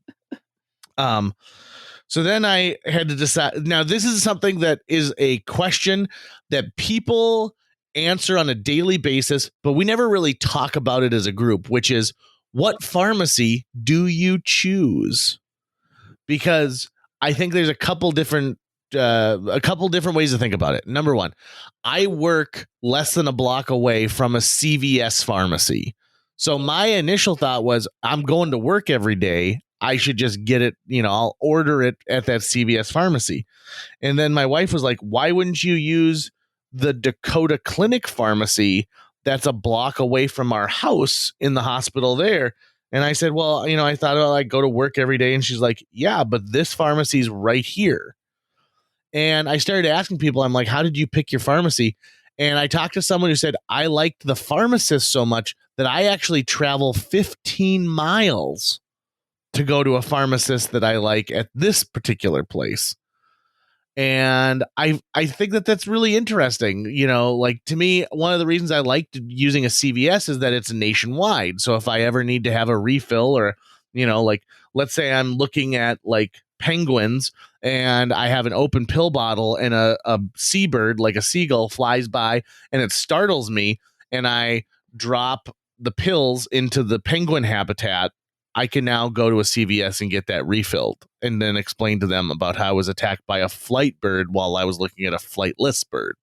So then I had to decide. Now, this is something that is a question that people answer on a daily basis, but we never really talk about it as a group, which is, what pharmacy do you choose? Because I think there's a couple different ways to think about it. Number one, I work less than a block away from a CVS pharmacy. So my initial thought was, I'm going to work every day. I should just get it, I'll order it at that CVS pharmacy. And then my wife was like, why wouldn't you use the Dakota Clinic pharmacy that's a block away from our house in the hospital there? And I said, well, I thought I'd go to work every day. And she's like, yeah, but this pharmacy's right here. And I started asking people, I'm like, how did you pick your pharmacy? And I talked to someone who said, I liked the pharmacist so much that I actually travel 15 miles to go to a pharmacist that I like at this particular place. And I think that's really interesting. Like, to me, one of the reasons I liked using a CVS is that it's nationwide. So if I ever need to have a refill, or, like, let's say I'm looking at like penguins and I have an open pill bottle and a seabird, like a seagull, flies by and it startles me, and I drop the pills into the penguin habitat, I can now go to a CVS and get that refilled, and then explain to them about how I was attacked by a flight bird while I was looking at a flightless bird.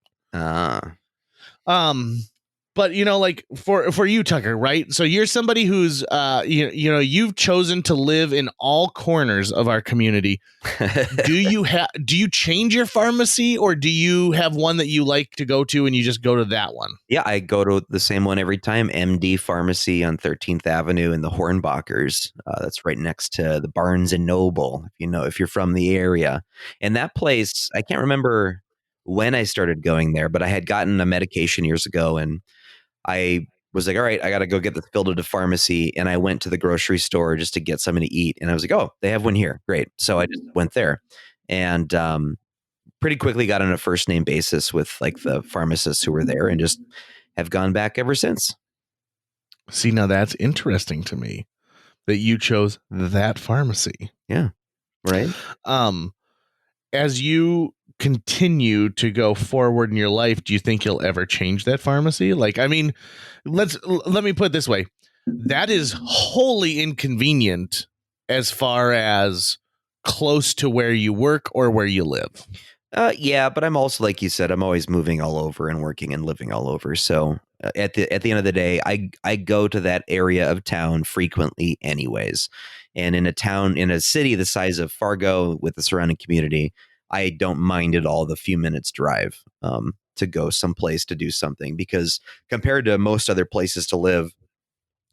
But like for you, Tucker, right? So you're somebody who's you've chosen to live in all corners of our community. Do you change your pharmacy, or do you have one that you like to go to and you just go to that one? Yeah, I go to the same one every time, MD Pharmacy on 13th Avenue in the Hornbachers. That's right next to the Barnes and Noble, if you're from the area. And that place, I can't remember when I started going there, but I had gotten a medication years ago, and I was like, all right, I got to go get this filled at a pharmacy. And I went to the grocery store just to get something to eat. And I was like, oh, they have one here. Great. So I just went there and pretty quickly got on a first name basis with like the pharmacists who were there, and just have gone back ever since. See, now that's interesting to me that you chose that pharmacy. Yeah. Right. As you continue to go forward in your life, do you think you'll ever change that pharmacy? Like, I mean, let me put it this way. That is wholly inconvenient as far as close to where you work or where you live. Yeah, but I'm also, like you said, I'm always moving all over and working and living all over. So at the end of the day, I go to that area of town frequently anyways. And in a city the size of Fargo with the surrounding community, I don't mind at all the few minutes drive to go someplace to do something, because compared to most other places to live,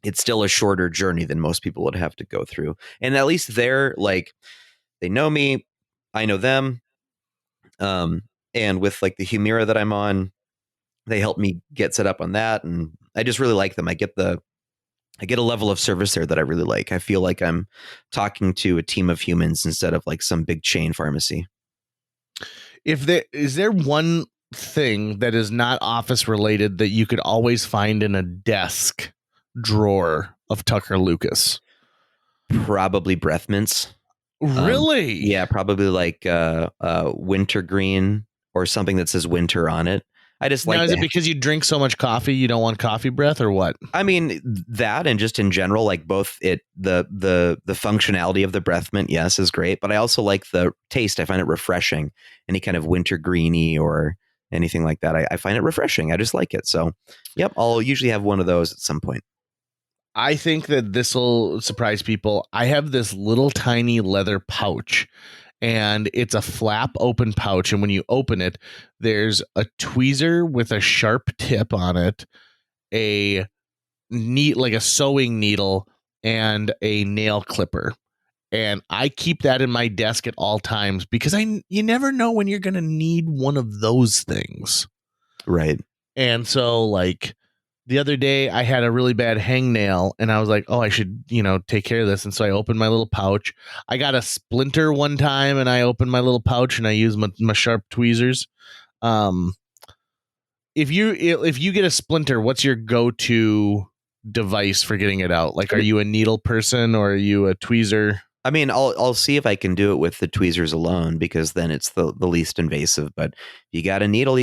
it's still a shorter journey than most people would have to go through. And at least they're like, they know me, I know them. And with like the Humira that I'm on, they help me get set up on that. And I just really like them. I get a level of service there that I really like. I feel like I'm talking to a team of humans instead of like some big chain pharmacy. Is there one thing that is not office related that you could always find in a desk drawer of Tucker Lucas? Probably breath mints. Really? Yeah, probably like wintergreen or something that says winter on it. I just like. Now, is it because you drink so much coffee you don't want coffee breath, or what? I mean, that, and just in general, like both the functionality of the breath mint, yes, is great, but I also like the taste. I find it refreshing. Any kind of winter greeny or anything like that, I find it refreshing. I just like it. So, yep, I'll usually have one of those at some point. I think that this will surprise people. I have this little tiny leather pouch, and it's a flap open pouch. And when you open it, there's a tweezer with a sharp tip on it, a sewing needle, and a nail clipper. And I keep that in my desk at all times because you never know when you're going to need one of those things. Right. And so, like, the other day I had a really bad hangnail, and I was like, oh, I should, take care of this. And so I opened my little pouch. I got a splinter one time, and I opened my little pouch and I used my sharp tweezers. If you get a splinter, what's your go-to device for getting it out? Like, are you a needle person or are you a tweezer? I mean, I'll see if I can do it with the tweezers alone, because then it's the least invasive. But you got a needle,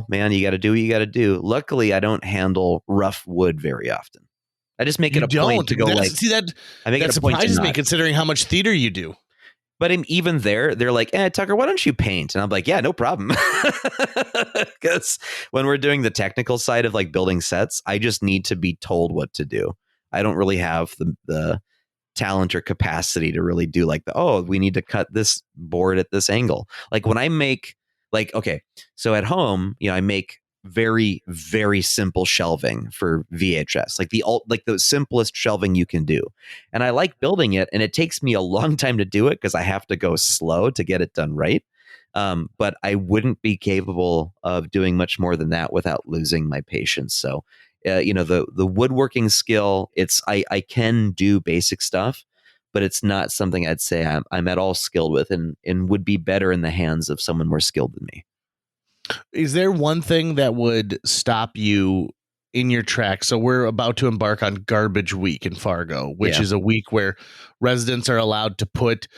man. You got to do what you got to do. Luckily, I don't handle rough wood very often. I just make it a point to go I make it a point to surprises me considering how much theater you do. But even there, they're like, Tucker, why don't you paint? And I'm like, yeah, no problem. Because when we're doing the technical side of like building sets, I just need to be told what to do. I don't really have the talent or capacity to really do like we need to cut this board at this angle. Like when I make so at home, I make very, very simple shelving for VHS, like the simplest shelving you can do. And I like building it, and it takes me a long time to do it because I have to go slow to get it done right. But I wouldn't be capable of doing much more than that without losing my patience. So the woodworking skill, I can do basic stuff, but it's not something I'd say I'm at all skilled with, and would be better in the hands of someone more skilled than me. Is there one thing that would stop you in your tracks? So we're about to embark on Garbage Week in Fargo, which is a week where residents are allowed to put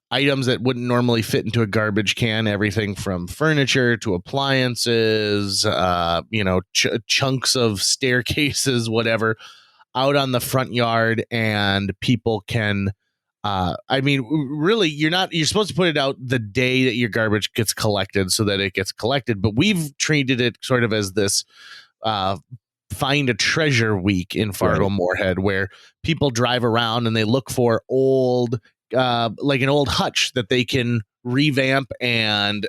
items that wouldn't normally fit into a garbage can, everything from furniture to appliances, chunks of staircases, whatever, out on the front yard, and people can really, you're supposed to put it out the day that your garbage gets collected so that it gets collected. But we've treated it sort of as this find a treasure week in Fargo Moorhead, where people drive around and they look for old, like an old hutch that they can revamp and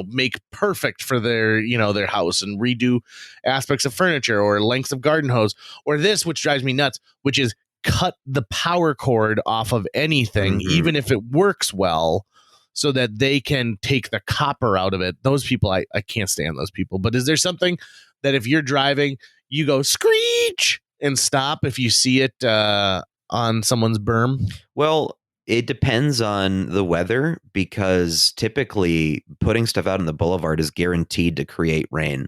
make perfect for their their house, and redo aspects of furniture or lengths of garden hose, or this, which drives me nuts, which is cut the power cord off of anything, even if it works well, so that they can take the copper out of it. Those people, I can't stand those people. But is there something that if you're driving, you go screech and stop if you see it on someone's berm? Well, it depends on the weather, because typically putting stuff out on the boulevard is guaranteed to create rain.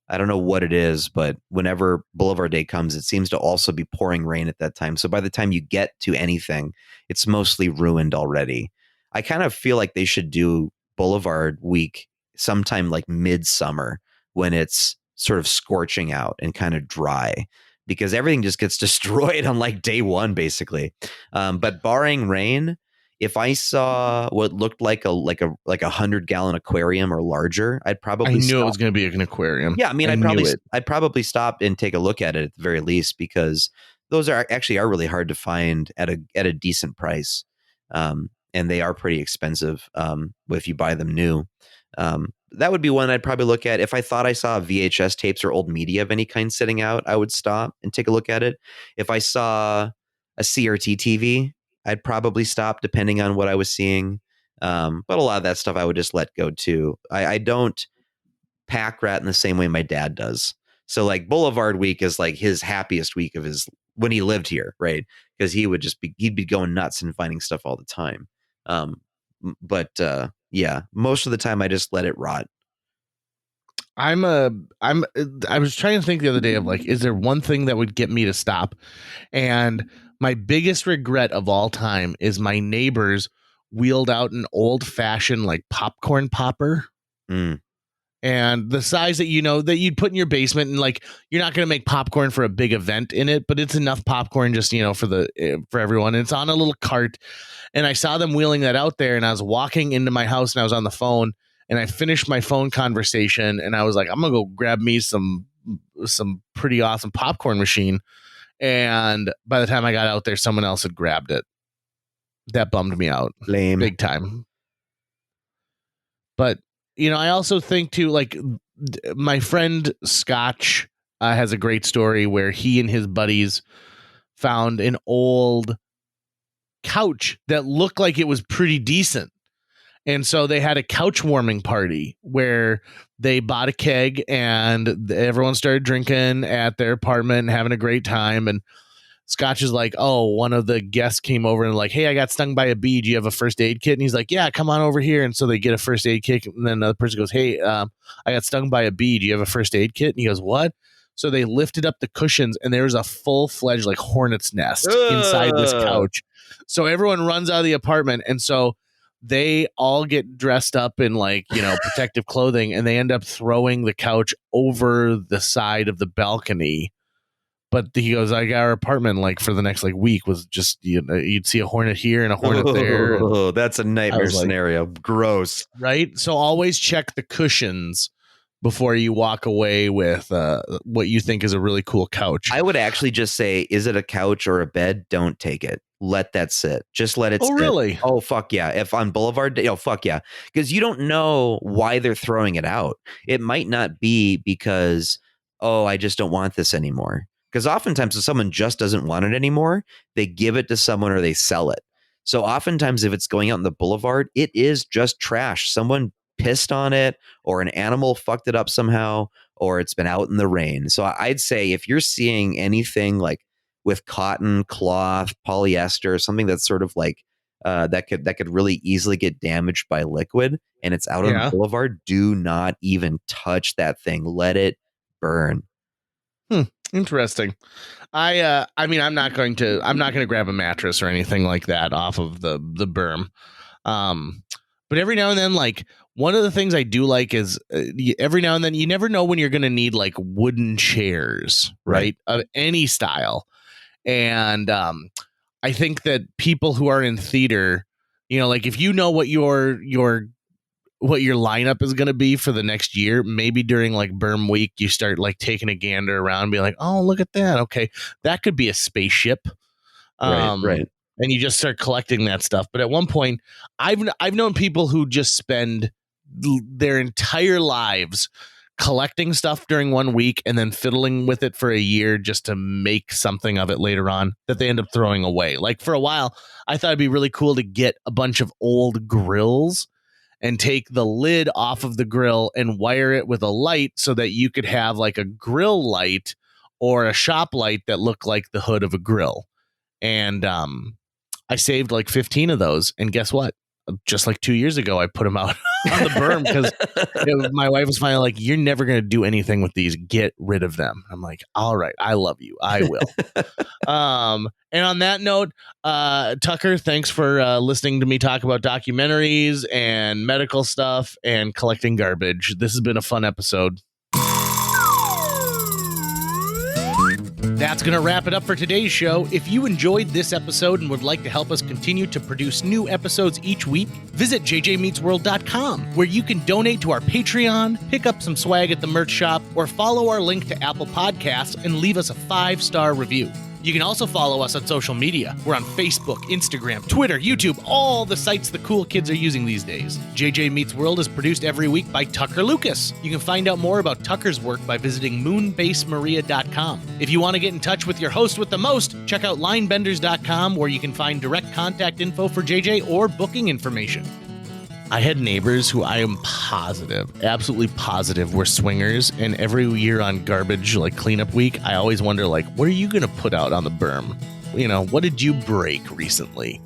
I don't know what it is, but whenever Boulevard Day comes, it seems to also be pouring rain at that time. So by the time you get to anything, it's mostly ruined already. I kind of feel like they should do Boulevard Week sometime like midsummer, when it's sort of scorching out and kind of dry, because everything just gets destroyed on like day one, basically. But barring rain, if I saw what looked like a 100-gallon aquarium or larger, I'd probably I knew stop. it was going to be an aquarium. Yeah, I mean, I'd probably stop and take a look at it at the very least, because those are really hard to find at a decent price, and they are pretty expensive if you buy them new. That would be one I'd probably look at. If I thought I saw VHS tapes or old media of any kind sitting out, I would stop and take a look at it. If I saw a CRT TV, I'd probably stop, depending on what I was seeing. But a lot of that stuff I would just let go too. I don't pack rat in the same way my dad does. So like Boulevard Week is like his happiest week of his, when he lived here, right? Because he'd be going nuts and finding stuff all the time. But yeah, most of the time I just let it rot. I was trying to think the other day of like, is there one thing that would get me to stop? And my biggest regret of all time is my neighbors wheeled out an old fashioned like popcorn popper. And the size that that you'd put in your basement, and like, you're not going to make popcorn for a big event in it, but it's enough popcorn just for everyone. And it's on a little cart, and I saw them wheeling that out there, and I was walking into my house and I was on the phone, and I finished my phone conversation, and I was like, I'm gonna go grab me some pretty awesome popcorn machine. And by the time I got out there, someone else had grabbed it. That bummed me out. Lame. Big time. But I also think too, like, my friend Scotch has a great story where he and his buddies found an old couch that looked like it was pretty decent. And so they had a couch warming party where they bought a keg and everyone started drinking at their apartment and having a great time. And Scotch is like, oh, one of the guests came over and like, hey, I got stung by a bee. Do you have a first aid kit? And he's like, yeah, come on over here. And so they get a first aid kit. And then another person goes, hey, I got stung by a bee. Do you have a first aid kit? And he goes, what? So they lifted up the cushions and there's a full-fledged like hornet's nest inside this couch. So everyone runs out of the apartment. And so they all get dressed up in like, protective clothing, and they end up throwing the couch over the side of the balcony. But he goes, like, our apartment, like, for the next like week was just, you'd see a hornet here and a hornet there. Oh, that's a nightmare scenario. Gross. Right. So always check the cushions before you walk away with what you think is a really cool couch. I would actually just say, is it a couch or a bed? Don't take it. Let that sit. Just let it sit. Oh, really? Oh, fuck yeah. If on Boulevard, fuck yeah. Because you don't know why they're throwing it out. It might not be because, I just don't want this anymore. Because oftentimes if someone just doesn't want it anymore, they give it to someone or they sell it. So oftentimes if it's going out in the boulevard, it is just trash. Someone pissed on it, or an animal fucked it up somehow, or it's been out in the rain. So I'd say if you're seeing anything like with cotton, cloth, polyester, something that's sort of like that could really easily get damaged by liquid, and it's out on the boulevard, do not even touch that thing. Let it burn. Interesting. I'm not going to grab a mattress or anything like that off of the berm. But every now and then, like, one of the things I do like is every now and then, you never know when you're going to need like wooden chairs, right? Of any style. And I think that people who are in theater, like, if you know what your what your lineup is going to be for the next year. Maybe during like Berm week, you start like taking a gander around and be like, oh, look at that. Okay. That could be a spaceship. Right. And you just start collecting that stuff. But at one point, I've known people who just spend their entire lives collecting stuff during 1 week and then fiddling with it for a year just to make something of it later on that they end up throwing away. Like for a while, I thought it'd be really cool to get a bunch of old grills and take the lid off of the grill and wire it with a light so that you could have like a grill light or a shop light that looked like the hood of a grill. And I saved like 15 of those. And guess what? Just like 2 years ago, I put them out on the berm because my wife was finally like, you're never going to do anything with these. Get rid of them. I'm like, all right, I love you. I will. And on that note, Tucker, thanks for listening to me talk about documentaries and medical stuff and collecting garbage. This has been a fun episode. That's going to wrap it up for today's show. If you enjoyed this episode and would like to help us continue to produce new episodes each week, visit jjmeetsworld.com, where you can donate to our Patreon, pick up some swag at the merch shop, or follow our link to Apple Podcasts and leave us a 5-star review. You can also follow us on social media. We're on Facebook, Instagram, Twitter, YouTube, all the sites the cool kids are using these days. JJ Meets World is produced every week by Tucker Lucas. You can find out more about Tucker's work by visiting moonbasemaria.com. If you want to get in touch with your host with the most, check out linebenders.com, where you can find direct contact info for JJ or booking information. I had neighbors who I am positive, absolutely positive, were swingers, and every year on garbage, like cleanup week, I always wonder, like, what are you going to put out on the berm? You know, what did you break recently?